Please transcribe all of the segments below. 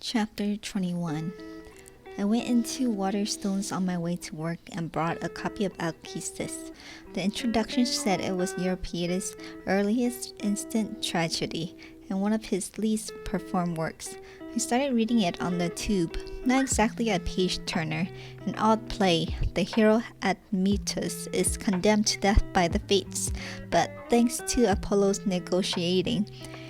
Chapter 21. I went into Waterstones on my way to work and brought a copy of Alcestis. The introduction said it was Michaelides' earliest instant tragedy and one of his least performed works. I started reading it on the tube. Not exactly a page-turner, an odd play. The hero Admetus is condemned to death by the fates, but thanks to Apollo's negotiating,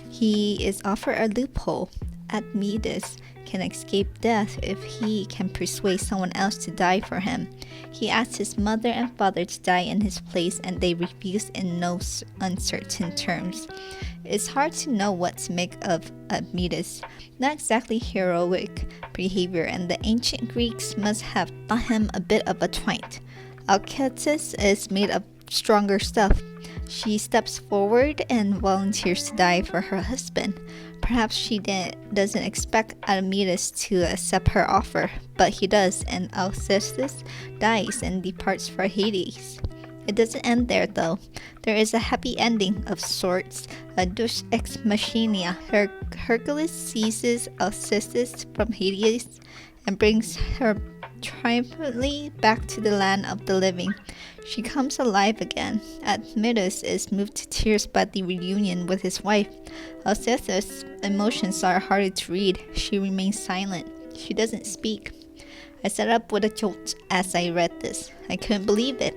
he is offered a loophole. Admetus can escape death if he can persuade someone else to die for him. He asks his mother and father to die in his place, and they refuse in no uncertain terms. It's hard to know what to make of Admetus. Not exactly heroic behavior, and the ancient Greeks must have thought him a bit of a twite. Alcestis is made of stronger stuff. She steps forward and volunteers to die for her husband. Perhaps she doesn't expect Admetus to accept her offer, but he does, and Alcestis dies and departs for Hades. It doesn't end there, though. There is a happy ending of sorts, a deus ex machina. Hercules seizes Alcestis from Hades and brings her triumphantly back to the land of the living. She comes alive again. Admetus is moved to tears by the reunion with his wife. Alcestis' emotions are harder to read. She remains silent. She doesn't speak. I sat up with a jolt as I read this. I couldn't believe it.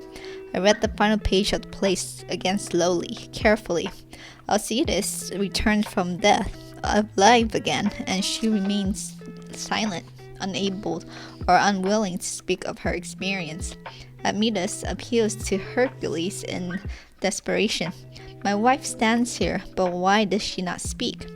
I read the final page of the play again slowly, carefully. Alcestis returns from death, alive again, and she remains silent, unable or unwilling to speak of her experience. Admetus appeals to Hercules in desperation. My wife stands here, but why does she not speak?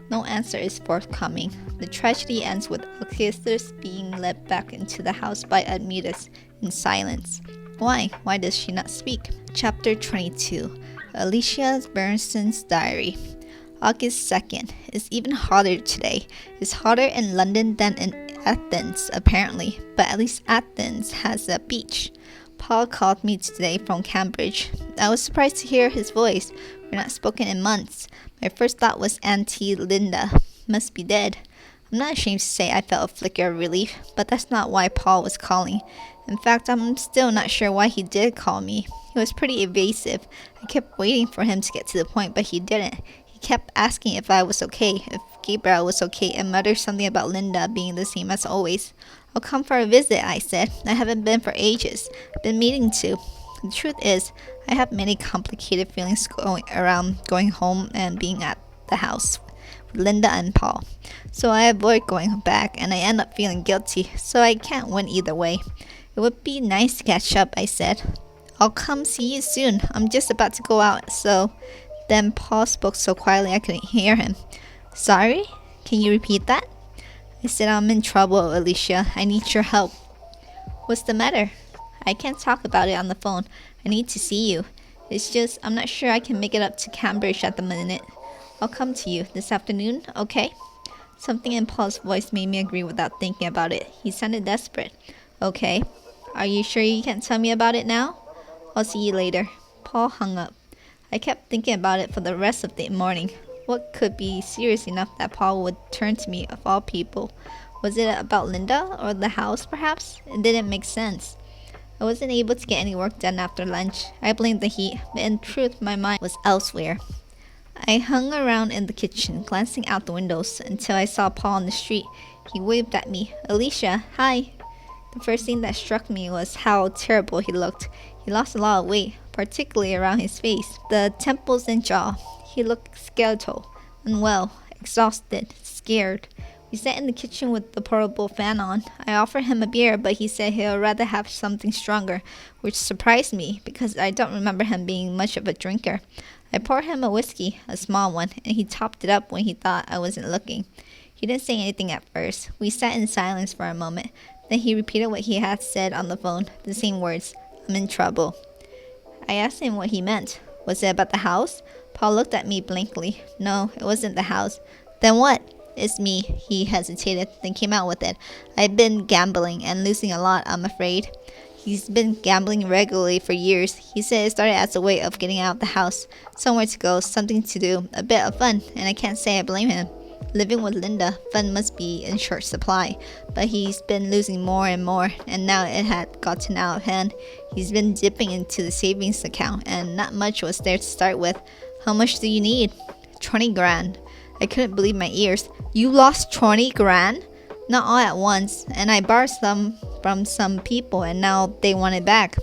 No answer is forthcoming. The tragedy ends with Alcestis being led back into the house by Admetus in silence. Why? Why does she not speak? Chapter 22. Alicia Bernstein's Diary. August 2nd. It's even hotter today. It's hotter in London than in Athens, apparently, but at least Athens has a beach. Paul called me today from Cambridge. I was surprised to hear his voice. We're not spoken in months. My first thought was Auntie Linda must be dead. I'm not ashamed to say I felt a flicker of relief, but that's not why Paul was calling. In fact, I'm still not sure why he did call me. He was pretty evasive. I kept waiting for him to get to the point, but he didn't. He kept asking if I was okay, if Gabriel was okay, and muttered something about Linda being the same as always. I'll come for a visit, I said. I haven't been for ages. I've been meaning to. The truth is, I have many complicated feelings going home and being at the house with Linda and Paul. So I avoid going back, and I end up feeling guilty, so I can't win either way. It would be nice to catch up, I said. I'll come see you soon. I'm just about to go out, so... Then Paul spoke so quietly I couldn't hear him. Sorry? Can you repeat that? I said, I'm in trouble, Alicia. I need your help. What's the matter? I can't talk about it on the phone. I need to see you. It's just, I'm not sure I can make it up to Cambridge at the minute. I'll come to you this afternoon, okay? Something in Paul's voice made me agree without thinking about it. He sounded desperate. Okay. Are you sure you can't tell me about it now? I'll see you later. Paul hung up. I kept thinking about it for the rest of the morning. What could be serious enough that Paul would turn to me of all people? Was it about Linda or the house, perhaps? It didn't make sense. I wasn't able to get any work done after lunch. I blamed the heat, but in truth my mind was elsewhere. I hung around in the kitchen, glancing out the windows, until I saw Paul on the street. He waved at me. Alicia, hi. The first thing that struck me was how terrible he looked. He lost a lot of weight, particularly around his face, the temples and jaw. He looked skeletal, unwell, exhausted, scared. We sat in the kitchen with the portable fan on. I offered him a beer, but he said he'd rather have something stronger, which surprised me because I don't remember him being much of a drinker. I poured him a whiskey, a small one, and he topped it up when he thought I wasn't looking. He didn't say anything at first. We sat in silence for a moment. Then he repeated what he had said on the phone, the same words, I'm in trouble. I asked him what he meant. Was it about the house? Paul looked at me blankly. No, it wasn't the house. Then what? It's me. He hesitated, then came out with it. I've been gambling and losing a lot, I'm afraid. He's been gambling regularly for years. He said it started as a way of getting out of the house, somewhere to go, something to do, a bit of fun, and I can't say I blame him. Living with Linda, fun must be in short supply, but he's been losing more and more, and now it had gotten out of hand. He's been dipping into the savings account, and not much was there to start with. How much do you need? 20 grand. I couldn't believe my ears. You lost 20 grand? Not all at once, and I borrowed some from some people, and now they want it back.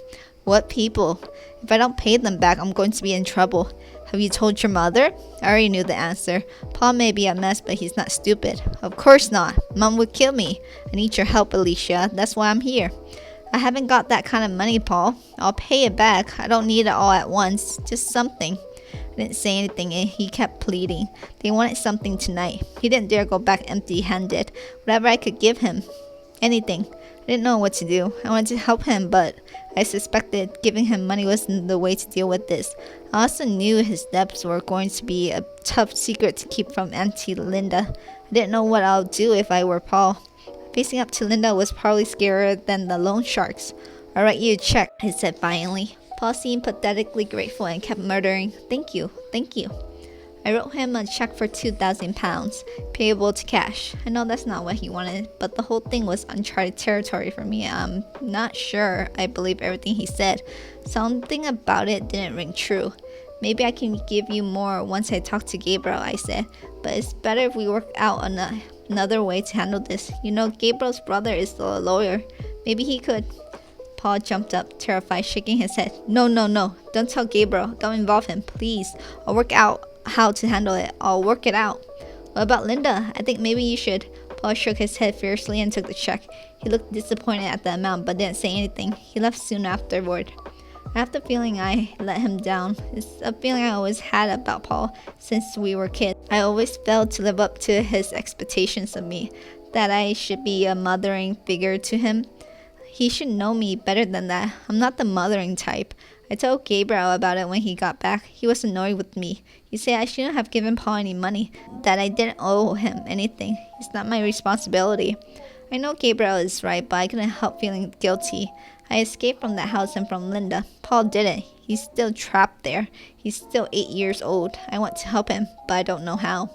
What people? If I don't pay them back, I'm going to be in trouble. Have you told your mother? I already knew the answer. Paul may be a mess, but he's not stupid. Of course not. Mom would kill me. I need your help, Alicia. That's why I'm here. I haven't got that kind of money, Paul. I'll pay it back. I don't need it all at once. Just something. I didn't say anything, and he kept pleading. They wanted something tonight. He didn't dare go back empty-handed. Whatever I could give him. Anything. I didn't know what to do. I wanted to help him, but I suspected giving him money wasn't the way to deal with this. I also knew his debts were going to be a tough secret to keep from Auntie Linda. I didn't know what I'll do if I were Paul. Facing up to Linda was probably scarier than the loan sharks. I'll write you a check, I said finally. Paul seemed pathetically grateful and kept muttering, "Thank you, thank you." I wrote him a check for £2,000, payable to cash. I know that's not what he wanted, but the whole thing was uncharted territory for me. I'm not sure I believe everything he said. Something about it didn't ring true. Maybe I can give you more once I talk to Gabriel, I said, but it's better if we work out another way to handle this. You know, Gabriel's brother is still a lawyer. Maybe he could. Paul jumped up, terrified, shaking his head. No, don't tell Gabriel. Don't involve him, please. I'll work out how to handle it. I'll work it out. What about Linda? I think maybe you should. Paul shook his head fiercely and took the check. He looked disappointed at the amount but didn't say anything. He left soon afterward. I have the feeling I let him down. It's a feeling I always had about Paul since we were kids. I always failed to live up to his expectations of me, that I should be a mothering figure to him. He should know me better than that. I'm not the mothering type. I told Gabriel about it when he got back. He was annoyed with me. He said I shouldn't have given Paul any money, that I didn't owe him anything. It's not my responsibility. I know Gabriel is right, but I couldn't help feeling guilty. I escaped from that house and from Linda. Paul didn't. He's still trapped there. He's still 8 years old. I want to help him, but I don't know how.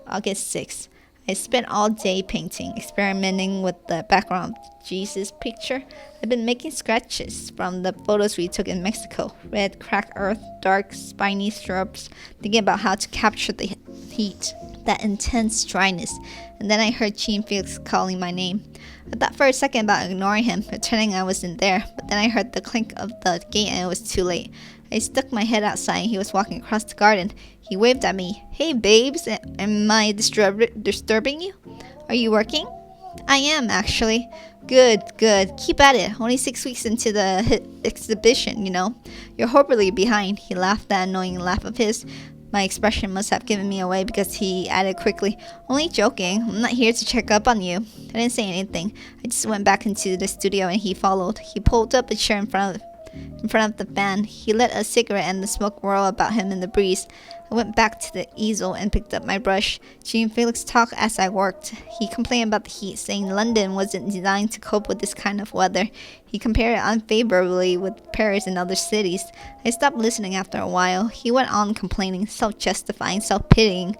August 6th. I spent all day painting, experimenting with the background Jesus picture. I've been making sketches from the photos we took in Mexico. Red, cracked earth, dark, spiny shrubs, thinking about how to capture the heat, that intense dryness. And then I heard Jean Felix calling my name. I thought for a second about ignoring him, pretending I wasn't there, but then I heard the clink of the gate and it was too late. I stuck my head outside and he was walking across the garden. He waved at me. Hey babes, am I disturbing you? Are you working? I am, actually. Good. Keep at it. Only 6 weeks into the exhibition, you know. You're horribly behind. He laughed that annoying laugh of his. My expression must have given me away because he added quickly, Only joking. I'm not here to check up on you. I didn't say anything. I just went back into the studio and he followed. He pulled up a chair in front of the fan. He lit a cigarette and the smoke whirled about him in the breeze. I went back to the easel and picked up my brush. Jean Felix talked as I worked. He complained about the heat, saying London wasn't designed to cope with this kind of weather. He compared it unfavorably with Paris and other cities. I stopped listening after a while. He went on complaining, self-justifying, self-pitying,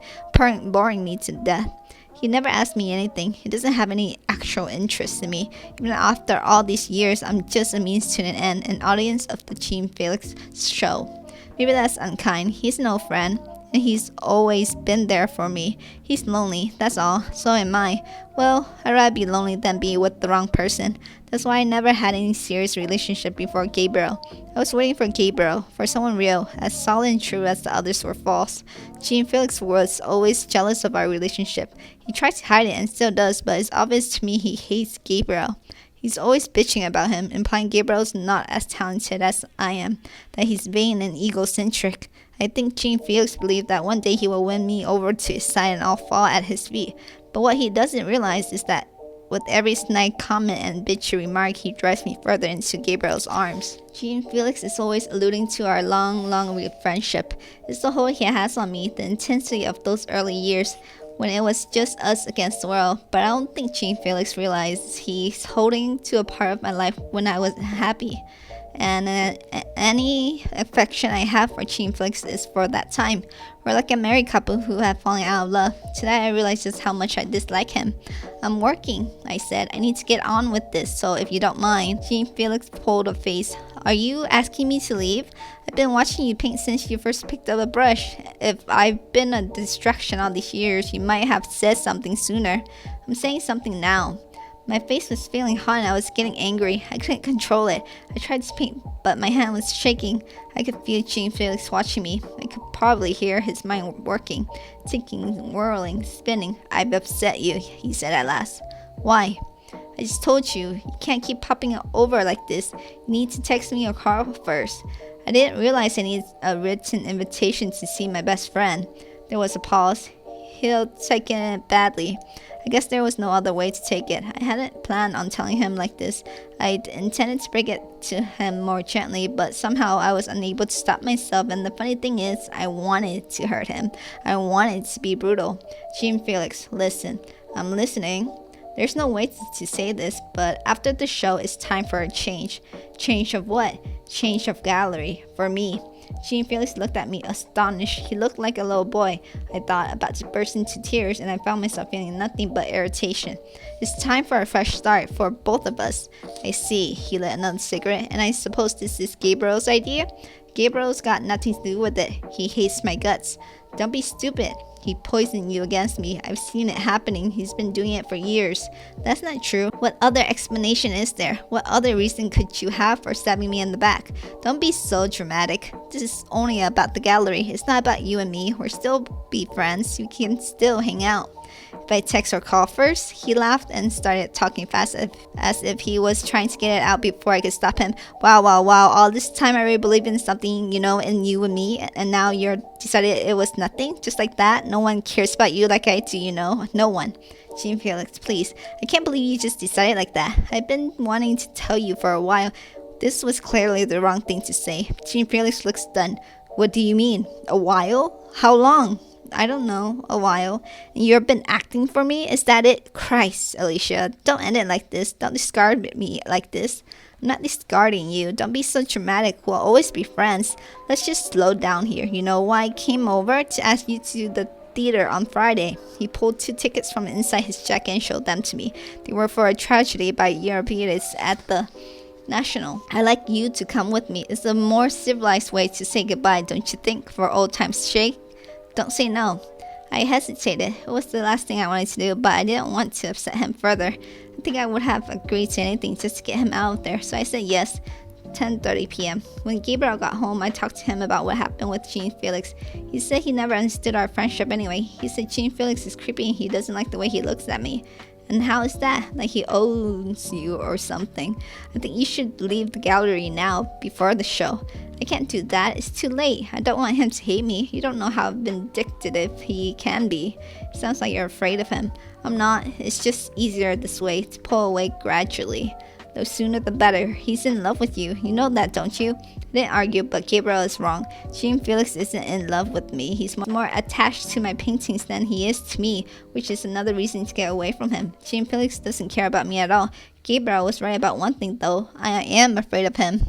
boring me to death. He never asked me anything. He doesn't have any actual interest in me. Even after all these years, I'm just a means to an end, an audience of the Jean Felix show. Maybe that's unkind. He's no friend, and he's always been there for me. He's lonely, that's all. So am I. Well, I'd rather be lonely than be with the wrong person. That's why I never had any serious relationship before Gabriel. I was waiting for Gabriel, for someone real, as solid and true as the others were false. Jean Felix was always jealous of our relationship. He tried to hide it and still does, but it's obvious to me he hates Gabriel. He's always bitching about him, implying Gabriel's not as talented as I am, that he's vain and egocentric. I think Jean Felix believed that one day he will win me over to his side and I'll fall at his feet. But what he doesn't realize is that with every snide comment and bitchy remark, he drives me further into Gabriel's arms. Jean Felix is always alluding to our long friendship. It's the hold he has on me, the intensity of those early years, when it was just us against the world. But I don't think Jean Felix realized he's holding to a part of my life when I wasn't happy. and any affection I have for Jean Felix is for that time. We're like a married couple who have fallen out of love. Today I realized just how much I dislike him. I'm working, I said. I need to get on with this, so if you don't mind. Jean Felix pulled a face. Are you asking me to leave? I've been watching you paint since you first picked up a brush. If I've been a distraction all these years, you might have said something sooner. I'm saying something now. My face was feeling hot and I was getting angry. I couldn't control it. I tried to paint, but my hand was shaking. I could feel Jean Felix watching me. I could probably hear his mind working, ticking, whirling, spinning. I've upset you, he said at last. Why? I just told you, you can't keep popping over like this. You need to text me or call first. I didn't realize I needed a written invitation to see my best friend. There was a pause. He'll take it badly. I guess there was no other way to take it. I hadn't planned on telling him like this. I'd intended to break it to him more gently, but somehow I was unable to stop myself, and the funny thing is, I wanted to hurt him. I wanted to be brutal. Jean Felix, listen. I'm listening. There's no way to say this, but after the show, it's time for a change. Change of what? Change of gallery. For me. Jean Felix looked at me astonished. He looked like a little boy, I thought, about to burst into tears, and I found myself feeling nothing but irritation. It's time for a fresh start for both of us. I see. He lit another cigarette, and I suppose this is Gabriel's idea? Gabriel's got nothing to do with it. He hates my guts. Don't be stupid. He poisoned you against me. I've seen it happening. He's been doing it for years. That's not true. What other explanation is there? What other reason could you have for stabbing me in the back? Don't be so dramatic. This is only about the gallery. It's not about you and me. We'll still be friends. We can still hang out. If I text or call first, he laughed and started talking fast as if he was trying to get it out before I could stop him. Wow. All this time I really believed in something, in you and me, and now you're decided it was nothing? Just like that? No one cares about you like I do, No one. Jean Felix, please. I can't believe you just decided like that. I've been wanting to tell you for a while. This was clearly the wrong thing to say. Jean Felix looked stunned. What do you mean? A while? How long? I don't know, a while. And you've been acting for me? Is that it? Christ, Alicia, don't end it like this. Don't discard me like this. I'm not discarding you. Don't be so dramatic. We'll always be friends. Let's just slow down here. You know why I came over? To ask you to the theater on Friday. He pulled 2 tickets from inside his jacket and showed them to me. They were for a tragedy by Michaelides at the National. I'd like you to come with me. It's a more civilized way to say goodbye, don't you think? For old time's sake. Don't say no. I hesitated. It was the last thing I wanted to do, but I didn't want to upset him further. I think I would have agreed to anything just to get him out of there, so I said yes. 10:30 p.m. When Gabriel got home, I talked to him about what happened with Jean Felix. He said he never understood our friendship anyway. He said Jean Felix is creepy and he doesn't like the way he looks at me. And how is that? Like he owns you or something. I think you should leave the gallery now, before the show. I can't do that. It's too late. I don't want him to hate me. You don't know how vindictive he can be. It sounds like you're afraid of him. I'm not. It's just easier this way, to pull away gradually. The sooner the better. He's in love with you. You know that, don't you? I didn't argue, but Gabriel is wrong. Jean Felix isn't in love with me. He's more attached to my paintings than he is to me, which is another reason to get away from him. Jean Felix doesn't care about me at all. Gabriel was right about one thing, though. I am afraid of him.